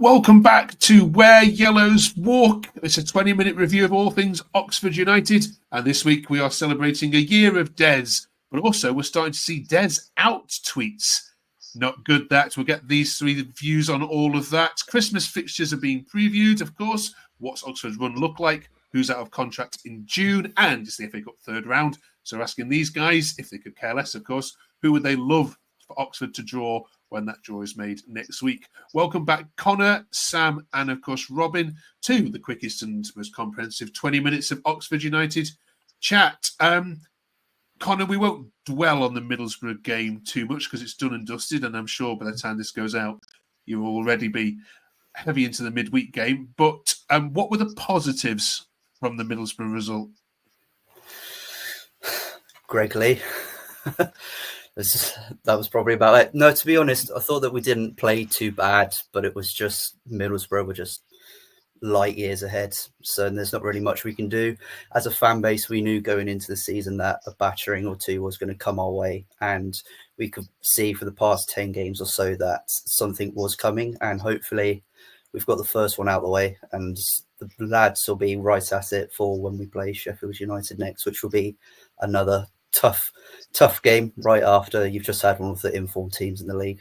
Welcome back to Where Yellows Walk. It's a 20-minute review of all things Oxford United. And this week we are celebrating a year of Dez, but also we're starting to see Dez Out tweets. Not good that. We'll get these three views on all of that. Christmas fixtures are being previewed, of course. What's Oxford's run look like? Who's out of contract in June? And it's the FA Cup third round. So we're asking these guys, if they could care less, of course, who would they love for Oxford to draw when that draw is made next week. Welcome back, Connor, Sam, and of course, Robin, to the quickest and most comprehensive 20 minutes of Oxford United chat. Connor, we won't dwell on the Middlesbrough game too much because it's done and dusted, and I'm sure by the time this goes out, you will already be heavy into the midweek game. But what were the positives from the Middlesbrough result? Greg Lee. That was probably about it. No, to be honest, I thought that we didn't play too bad, but it was just Middlesbrough were just light years ahead. So there's not really much we can do. As a fan base, we knew going into the season that a battering or two was going to come our way. And we could see for the past 10 games or so that something was coming. And hopefully we've got the first one out of the way. And the lads will be right at it for when we play Sheffield United next, which will be another tough game right after you've just had one of the informed teams in the league.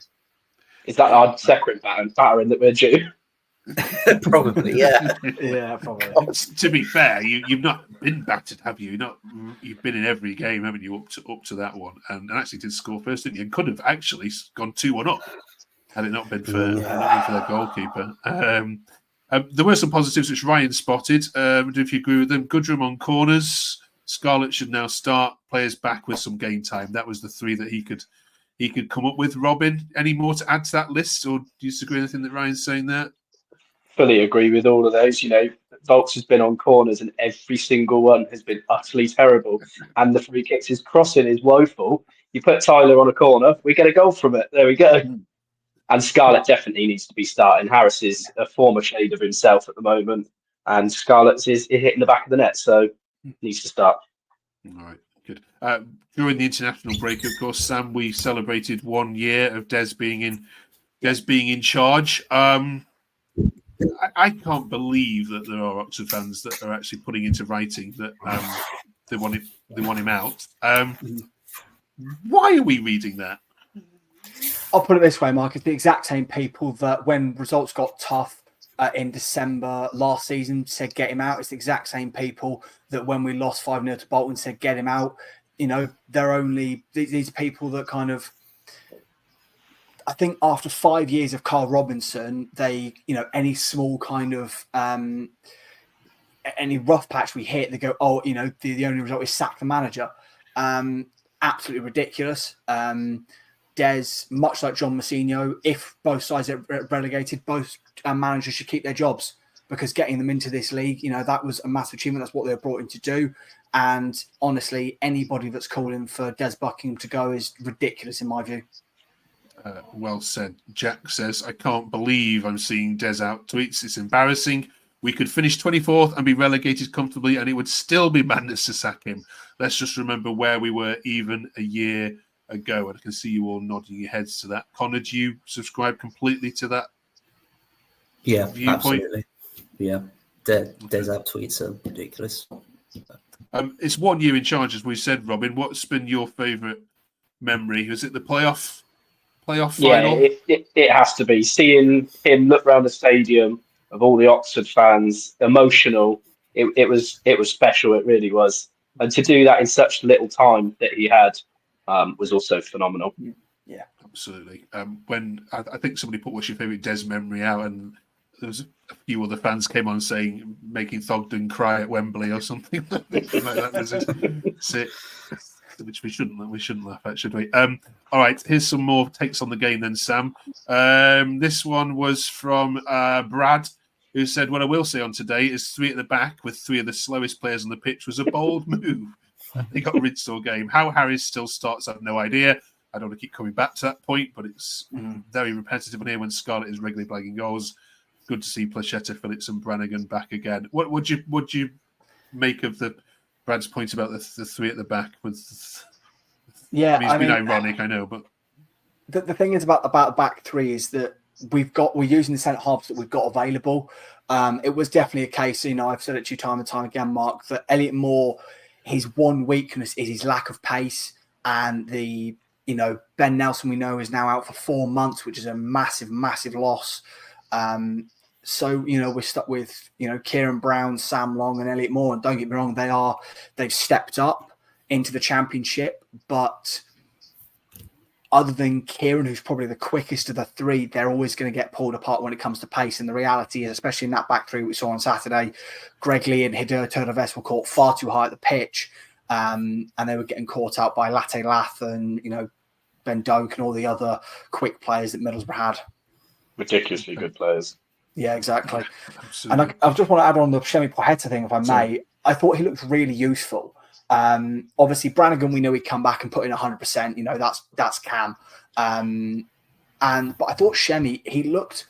Is that our second battering that we're due? Probably, yeah. Yeah, probably. To be fair, you've not been battered, have you? You've been in every game, haven't you, up to that one? And actually did score first, didn't you? And could have actually gone 2-1 up had it not been for the goalkeeper. There were some positives which Ryan spotted. If you agree with them, Goodrum on corners. Scarlett should now start players back with some game time. That was the three that he could come up with. Robin, any more to add to that list, or do you disagree with anything that Ryan's saying there? Fully agree with all of those. You know, Volks has been on corners and every single one has been utterly terrible. And the free kicks, his crossing is woeful. You put Tyler on a corner, we get a goal from it. There we go. And Scarlett definitely needs to be starting. Harris is a former shade of himself at the moment, and Scarlett's is hitting the back of the net. So needs to start. All right, good. During the international break, of course, Sam, we celebrated 1 year of Des being in charge. I can't believe that there are Oxford fans that are actually putting into writing that they want him out. Why are we reading that? I'll put it this way, Mark. It's the exact same people that when results got tough in December last season said get him out. It's the exact same people that when we lost 5-0 to Bolton said get him out. You know, these people that kind of, I think after 5 years of Carl Robinson, they, you know, any small kind of any rough patch we hit, they go, oh, you know, the only result is sack the manager. Absolutely ridiculous. Des, much like John Mousinho, if both sides are relegated, both managers should keep their jobs, because getting them into this league, you know, that was a massive achievement. That's what they were brought in to do. And honestly, anybody that's calling for Dez Buckingham to go is ridiculous in my view. Well said. Jack says, I can't believe I'm seeing Dez Out tweets. It's embarrassing. We could finish 24th and be relegated comfortably, and it would still be madness to sack him. Let's just remember where we were even a year ago. And I can see you all nodding your heads to that. Connor, do you subscribe completely to that? Yeah, viewpoint? Absolutely. Yeah, Des Out tweets are ridiculous. It's 1 year in charge, as we said, Robin. What's been your favourite memory? Was it the playoff final? Yeah, it has to be. Seeing him look around the stadium of all the Oxford fans, emotional. It was special. It really was. And to do that in such little time that he had was also phenomenal. Yeah, absolutely. When I think somebody put what's your favourite Des memory out, and there was a few other fans came on saying making Thogden cry at Wembley or something like that. Which we shouldn't laugh at, should we? All right, here's some more takes on the game then, Sam. This one was from Brad, who said, what I will say on today is 3 at the back with 3 of the slowest players on the pitch was a bold move. They got rinsed all game. How Harris still starts, I have no idea. I don't want to keep coming back to that point, but it's very repetitive on here when Scarlett is regularly blagging goals. Good to see Plachetta, Phillips and Brannigan back again. What would you make of Brad's point about the 3 at the back? It's been ironic, I know, but the thing is about the back 3 is that we're using the centre halves that we've got available. It was definitely a case, I've said it to you time and time again, Mark, that Elliot Moore, his one weakness is his lack of pace, and Ben Nelson, we know, is now out for 4 months, which is a massive, massive loss. So, we're stuck with, Kieran Brown, Sam Long and Elliot Moore. And don't get me wrong, they've stepped up into the Championship. But other than Kieran, who's probably the quickest of the three, they're always going to get pulled apart when it comes to pace. And the reality is, especially in that back three we saw on Saturday, Greg Lee and Hideo Turnerves were caught far too high at the pitch. And they were getting caught out by Latte Lath and, Ben Doak and all the other quick players that Middlesbrough had. Ridiculously good players. Yeah, exactly. And I just want to add on the Shemi Poheta thing, if I may. I thought he looked really useful. Obviously, Brannigan, we know he'd come back and put in 100%. That's Cam. But I thought Shemi, he looked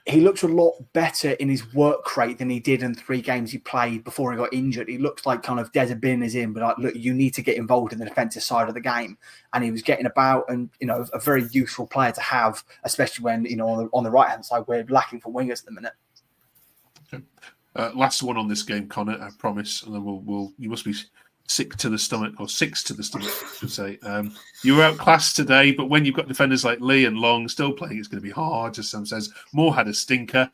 a lot better in his work rate than he did in 3 games he played before he got injured. He looked like kind of Des Bin is in, but like, look, you need to get involved in the defensive side of the game. And he was getting about, and a very useful player to have, especially when on the right hand side we're lacking for wingers at the minute. Okay. Last one on this game, Connor, I promise, and then we'll you must be sick to the stomach, or six to the stomach, I should say. You were outclassed today, but when you've got defenders like Lee and Long still playing, it's going to be hard, as Sam says. Moore had a stinker.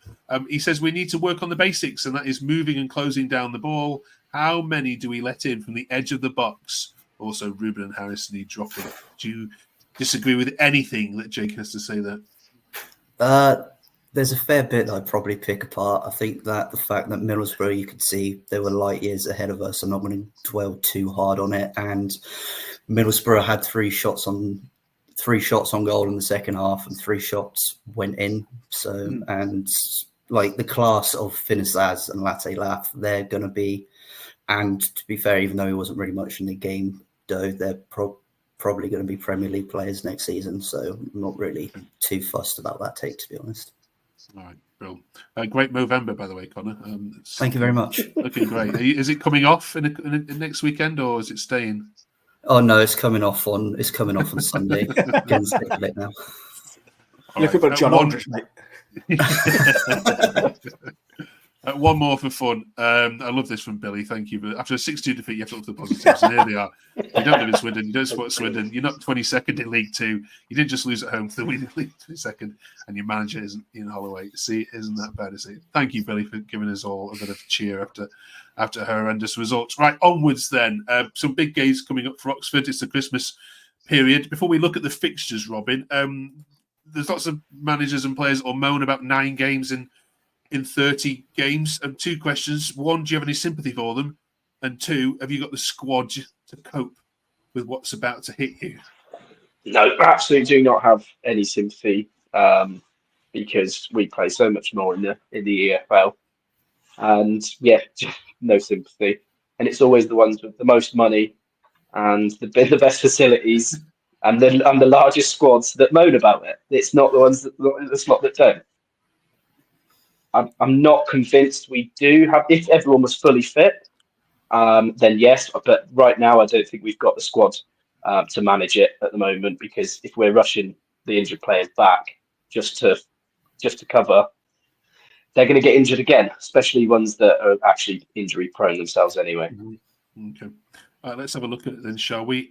He says we need to work on the basics, and that is moving and closing down the ball. How many do we let in from the edge of the box? Also, Ruben and Harrison need dropping. Do you disagree with anything that Jake has to say there? There's a fair bit that I'd probably pick apart. I think that the fact that Middlesbrough, you could see they were light years ahead of us. I'm not going to dwell too hard on it. And Middlesbrough had 3 shots on goal in the second half, and 3 shots went in. So, and like the class of Finisaz and Latte Lath, they're going to be, and to be fair, even though he wasn't really much in the game, though, they're probably going to be Premier League players next season. So I'm not really too fussed about that take, to be honest. All right, Bill. Great Movember, by the way, Connor. Thank you very much. Looking great. Is it coming off in next weekend, or is it staying? Oh no, it's coming off on Sunday. Getting sick of it now. Look at John Aldridge, mate. One more for fun. I love this from Billy. Thank you. But after a 6-2 defeat, you have to look for the positives. And here they are. You don't live in Swindon. You don't support Swindon. You're not 22nd in League Two. You didn't just lose at home to the winning League 22nd. And your manager isn't Ian Holloway. See, isn't that bad to see? Thank you, Billy, for giving us all a bit of cheer after horrendous results. Right, onwards then. Some big games coming up for Oxford. It's the Christmas period. Before we look at the fixtures, Robin, there's lots of managers and players that will moan about 9 games in 30 games. And 2 questions. 1, do you have any sympathy for them? And 2, have you got the squad to cope with what's about to hit you? No, absolutely do not have any sympathy, because we play so much more in the EFL. And yeah, just no sympathy. And it's always the ones with the most money and the best facilities and the largest squads that moan about it. It's not the ones that don't. I'm not convinced we do have. If everyone was fully fit, then yes. But right now, I don't think we've got the squad to manage it at the moment. Because if we're rushing the injured players back just to cover, they're going to get injured again. Especially ones that are actually injury prone themselves anyway. Okay, let's have a look at it then, shall we?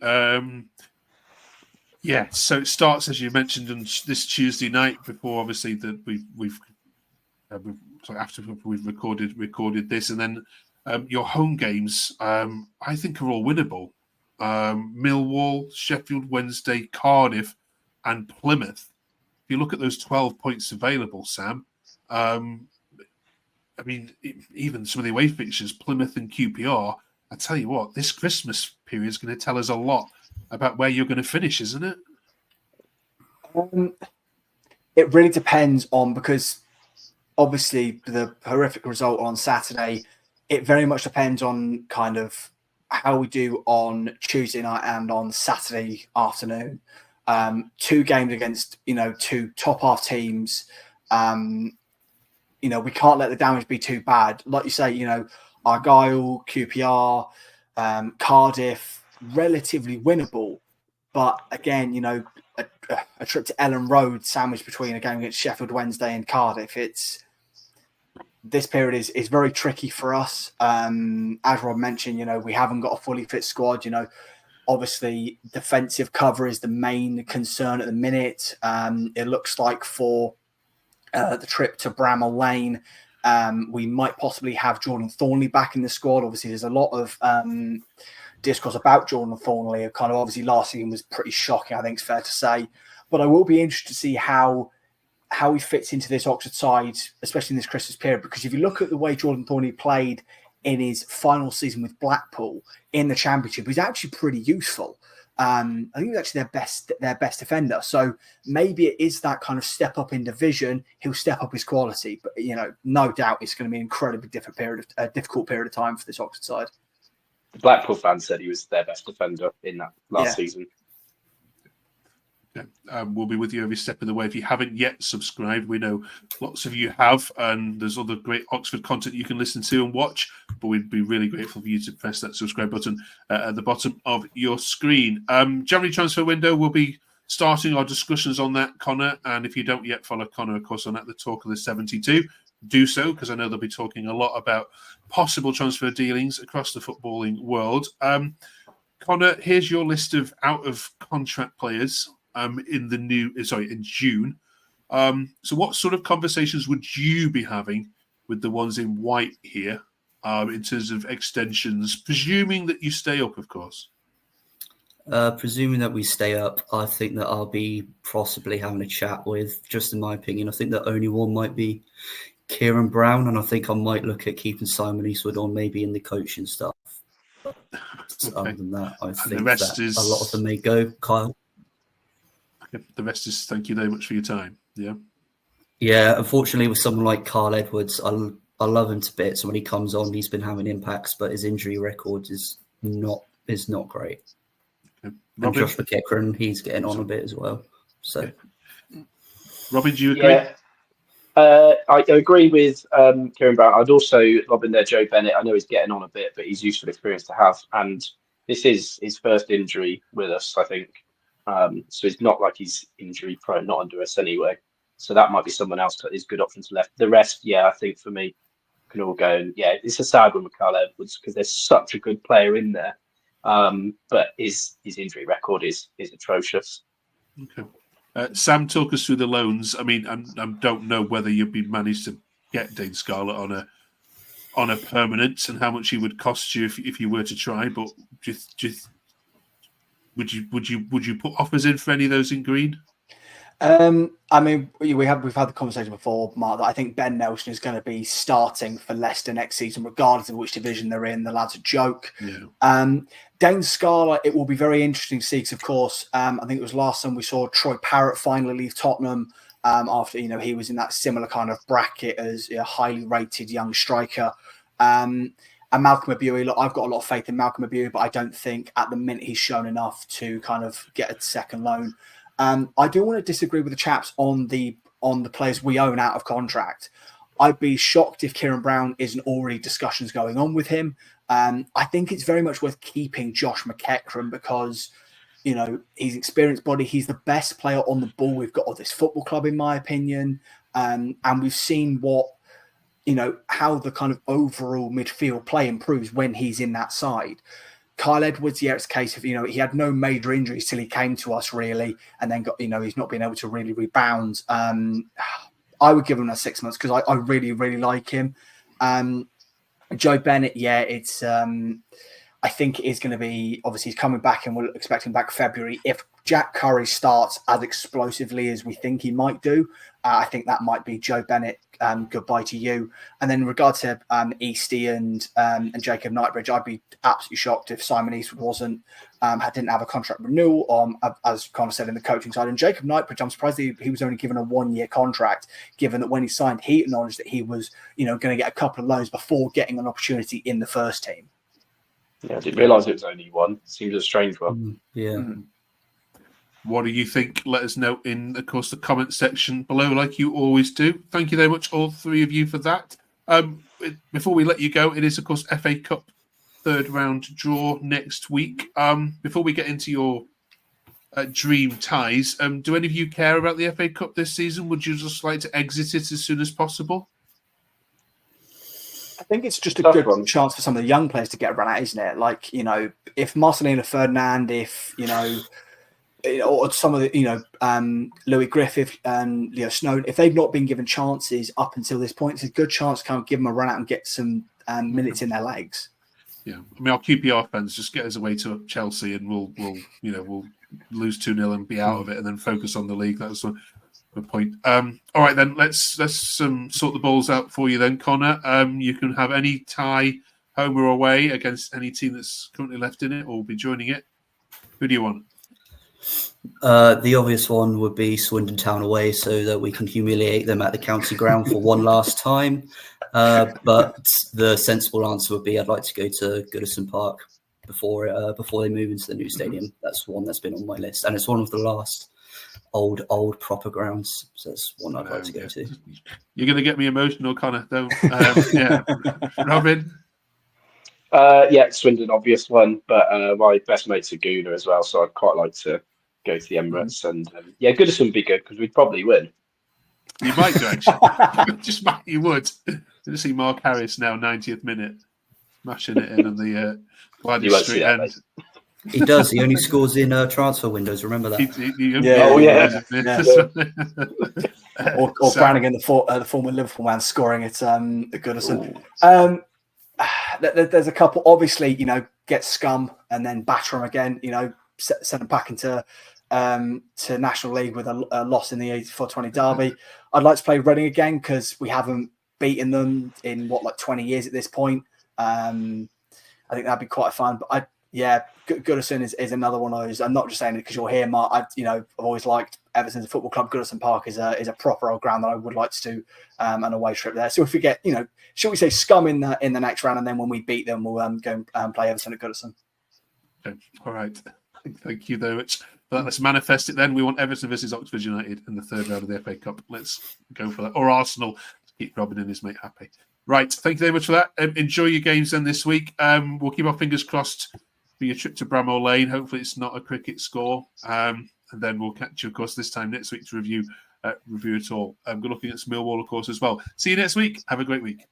Yeah. So it starts, as you mentioned, on this Tuesday night. Before obviously that after we've recorded this, and then your home games, I think are all winnable. Millwall, Sheffield Wednesday, Cardiff, and Plymouth. If you look at those 12 points available, Sam, I mean, even some of the away fixtures, Plymouth and QPR. I tell you what, this Christmas period is going to tell us a lot about where you're going to finish, isn't it? It really depends on, because obviously the horrific result on Saturday, it very much depends on kind of how we do on Tuesday night and on Saturday afternoon. 2 games against, 2 top half teams. We can't let the damage be too bad. Like you say, Argyle, QPR, Cardiff, relatively winnable. But again, a trip to Ellen Road sandwiched between a game against Sheffield Wednesday and Cardiff. This period is very tricky for us. As Rob mentioned, we haven't got a fully fit squad. Obviously, defensive cover is the main concern at the minute. It looks like for the trip to Bramall Lane, we might possibly have Jordan Thornley back in the squad. Obviously, there's a lot of discourse about Jordan Thornley. Kind of obviously last season was pretty shocking, I think it's fair to say. But I will be interested to see how he fits into this Oxford side, especially in this Christmas period. Because if you look at the way Jordan Thornley played in his final season with Blackpool in the Championship, he's actually pretty useful. I think he's actually their best defender. So maybe it is that kind of step up in division. He'll step up his quality, but no doubt it's going to be an incredibly difficult period of time for this Oxford side. The Blackpool fans said he was their best defender in that last season. We'll be with you every step of the way. If you haven't yet subscribed, we know lots of you have, and there's other great Oxford content you can listen to and watch, but we'd be really grateful for you to press that subscribe button at the bottom of your screen. January transfer window, we'll be starting our discussions on that, Connor, and if you don't yet follow Connor, of course, on at the Talk of the 72, do so, because I know they'll be talking a lot about possible transfer dealings across the footballing world. Connor, here's your list of out-of-contract players in June. So what sort of conversations would you be having with the ones in white here in terms of extensions, presuming that you stay up, of course? Presuming that we stay up, I think that I'll be possibly having a chat with, just in my opinion, I think the only one might be Kieran Brown, and I think I might look at keeping Simon Eastwood on maybe in the coaching stuff. But other than that, I think that a lot of them may go, Kyle. The rest is thank you very much for your time. Yeah, unfortunately with someone like Carl Edwards, I love him to bits. When he comes on, he's been having impacts, but his injury record is not great. And Josh McEachran, he's getting on a bit as well. So, Robin, do you agree? I agree with Kieran Brown. I'd also lob in there Joe Bennett. I know he's getting on a bit, but he's useful experience to have. And this is his first injury with us, I think. So it's not like he's injury prone, not under us anyway. So that might be someone else that is good options left. The rest, I think for me, can all go. And it's a sad one with Carl Edwards because there's such a good player in there. But his injury record is atrocious. Okay. Sam, talk us through the loans. I mean, I don't know whether you'd be managed to get Dane Scarlett on a permanent and how much he would cost you if you were to try, but just would you put offers in for any of those in green? I mean, we've had the conversation before, Mark, that I think Ben Nelson is going to be starting for Leicester next season, regardless of which division they're in. The lad's a joke. Yeah. Dane Scarlett, it will be very interesting to see because, of course, I think it was last time we saw Troy Parrott finally leave Tottenham after he was in that similar kind of bracket as a highly rated young striker. And Malcolm Abui, look, I've got a lot of faith in Malcolm Abui, but I don't think at the minute he's shown enough to kind of get a second loan. I do want to disagree with the chaps on the players we own out of contract. I'd be shocked if Kieran Brown isn't already discussions going on with him. I think it's very much worth keeping Josh McEachran because, he's experienced body. He's the best player on the ball we've got at this football club, in my opinion. And we've seen how the kind of overall midfield play improves when he's in that side. Kyle Edwards, it's a case of, he had no major injuries till he came to us really, and then got, he's not been able to really rebound. I would give him 6 months because I really, really like him. Joe Bennett, it's, I think it is going to be, obviously he's coming back and we'll expect him back February. If Jack Curry starts as explosively as we think he might do, I think that might be Joe Bennett. Goodbye to you. And then in regard to Eastie and Jacob Knightbridge, I'd be absolutely shocked if Simon Eastwood didn't have a contract renewal, as Connor said, in the coaching side. And Jacob Knightbridge, I'm surprised he was only given a 1-year contract, given that when he signed, he acknowledged that he was, going to get a couple of loans before getting an opportunity in the first team. Yeah, I didn't realise it was only one. Seems a strange one. What do you think? Let us know in, of course, the comment section below, like you always do. Thank you very much, all three of you, for that. Before we let you go, it is, of course, FA Cup third round draw next week. Before we get into your dream ties. Do any of you care about the FA Cup this season? Would you just like to exit it as soon as possible? I think it's just a Tough good one. chance for some of the young players to get a run out, isn't it? Like, if Marcelino Ferdinand, or some of the, Louis Griffith and Leo Snowden, if they've not been given chances up until this point, it's a good chance to kind of give them a run out and get some minutes in their legs. Yeah, I mean, our QPR fans just get us away to Chelsea, and we'll lose 2-0 and be out of it, and then focus on the league. That's the point. All right, then let's sort the balls out for you, then, Connor. You can have any tie, home or away, against any team that's currently left in it or will be joining it. Who do you want? The obvious one would be Swindon Town away, so that we can humiliate them at the county ground for one last time. But the sensible answer would be I'd like to go to Goodison Park before they move into the new stadium. That's one that's been on my list, and it's one of the last old proper grounds. So it's one I'd like to go to. You're going to get me emotional, Connor. Don't. Yeah, Robin. Swindon, obvious one, but my best mate's a Gooner as well, so I'd quite like to go to the Emirates. And Goodison would be good because we'd probably win. You might do, actually. Just might, you would. You see Mark Harris now, 90th minute, smashing it in on the Gladys Street end. He does. He only scores in transfer windows. Remember that? Or Brannigan, the former Liverpool man, scoring at Goodison. There's a couple. Obviously, get Scum and then batter them again. Send them back into to National League with a loss in the 84-20 derby. I'd like to play Reading again because we haven't beaten them in 20 years at this point. I think that'd be quite fun. But Goodison is another one of those. I'm not just saying it because you're here, Mark. I've always liked Everton's football club. Goodison Park is a proper old ground that I would like to do an away trip there. So if we get, should we say Scum in the next round, and then when we beat them, we'll go and play Everton at Goodison. Okay. All right. Thank you very much. But let's manifest it then. We want Everton versus Oxford United in the third round of the FA Cup. Let's go for that. Or Arsenal to keep Robin and his mate happy. Right. Thank you very much for that. Enjoy your games then this week. We'll keep our fingers crossed for your trip to Bramall Lane. Hopefully it's not a cricket score. And then we'll catch you, of course, this time next week to review it all. Good looking at Millwall, of course, as well. See you next week. Have a great week.